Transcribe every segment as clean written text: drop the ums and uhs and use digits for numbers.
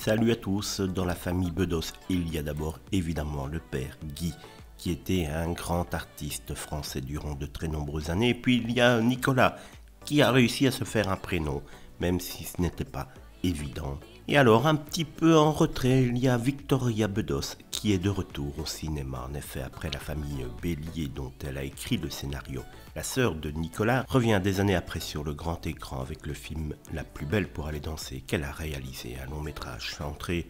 Salut à tous, dans la famille Bedos, il y a d'abord évidemment le père Guy, qui était un grand artiste français durant de très nombreuses années, et puis il y a Nicolas, qui a réussi à se faire un prénom, même si ce n'était pas évident. Et alors, un petit peu en retrait, il y a Victoria Bedos, qui est de retour au cinéma. En effet, après la famille Bélier dont elle a écrit le scénario, la sœur de Nicolas revient des années après sur le grand écran avec le film La plus belle pour aller danser qu'elle a réalisé, un long métrage centré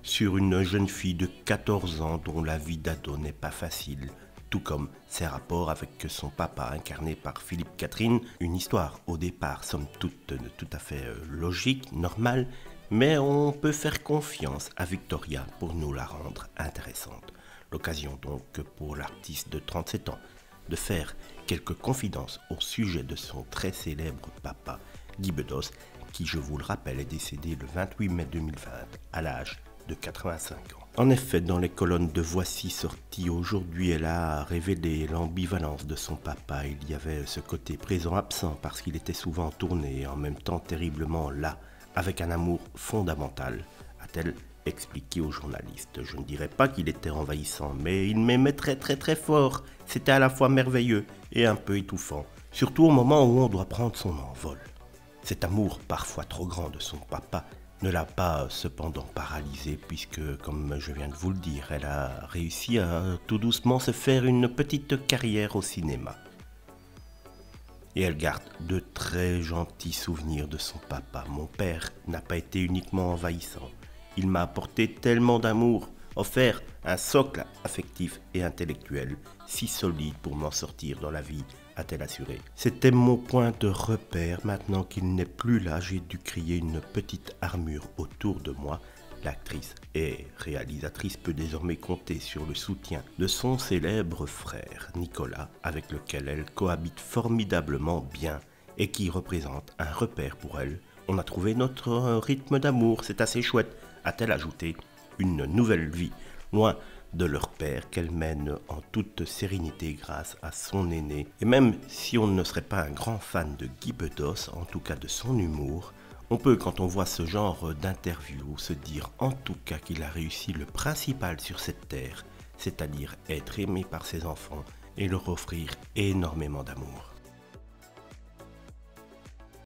sur une jeune fille de 14 ans dont la vie d'ado n'est pas facile, tout comme ses rapports avec son papa incarné par Philippe Catherine, une histoire au départ somme toute tout à fait logique, normale, mais on peut faire confiance à Victoria pour nous la rendre intéressante. L'occasion donc pour l'artiste de 37 ans de faire quelques confidences au sujet de son très célèbre papa, Guy Bedos, qui, je vous le rappelle, est décédé le 28 mai 2020 à l'âge de 85 ans. En effet, dans les colonnes de Voici sorties aujourd'hui, elle a révélé l'ambivalence de son papa. Il y avait ce côté présent-absent parce qu'il était souvent tourné et en même temps terriblement là, avec un amour fondamental, a-t-elle expliqué aux journalistes. Je ne dirais pas qu'il était envahissant, mais il m'aimait très très très fort. C'était à la fois merveilleux et un peu étouffant, surtout au moment où on doit prendre son envol. Cet amour parfois trop grand de son papa ne l'a pas cependant paralysée puisque, comme je viens de vous le dire, elle a réussi à tout doucement se faire une petite carrière au cinéma. Et elle garde de très gentils souvenirs de son papa. Mon père n'a pas été uniquement envahissant. Il m'a apporté tellement d'amour, offert un socle affectif et intellectuel si solide pour m'en sortir dans la vie, a-t-elle assuré. C'était mon point de repère. Maintenant qu'il n'est plus là, j'ai dû créer une petite armure autour de moi. L'actrice et réalisatrice peut désormais compter sur le soutien de son célèbre frère Nicolas, avec lequel elle cohabite formidablement bien et qui représente un repère pour elle. On a trouvé notre rythme d'amour, c'est assez chouette, a-t-elle ajouté. Une nouvelle vie, loin de leur père, qu'elle mène en toute sérénité grâce à son aîné. Et même si on ne serait pas un grand fan de Guy Bedos, en tout cas de son humour, on peut, quand on voit ce genre d'interview, se dire en tout cas qu'il a réussi le principal sur cette terre, c'est-à-dire être aimé par ses enfants et leur offrir énormément d'amour.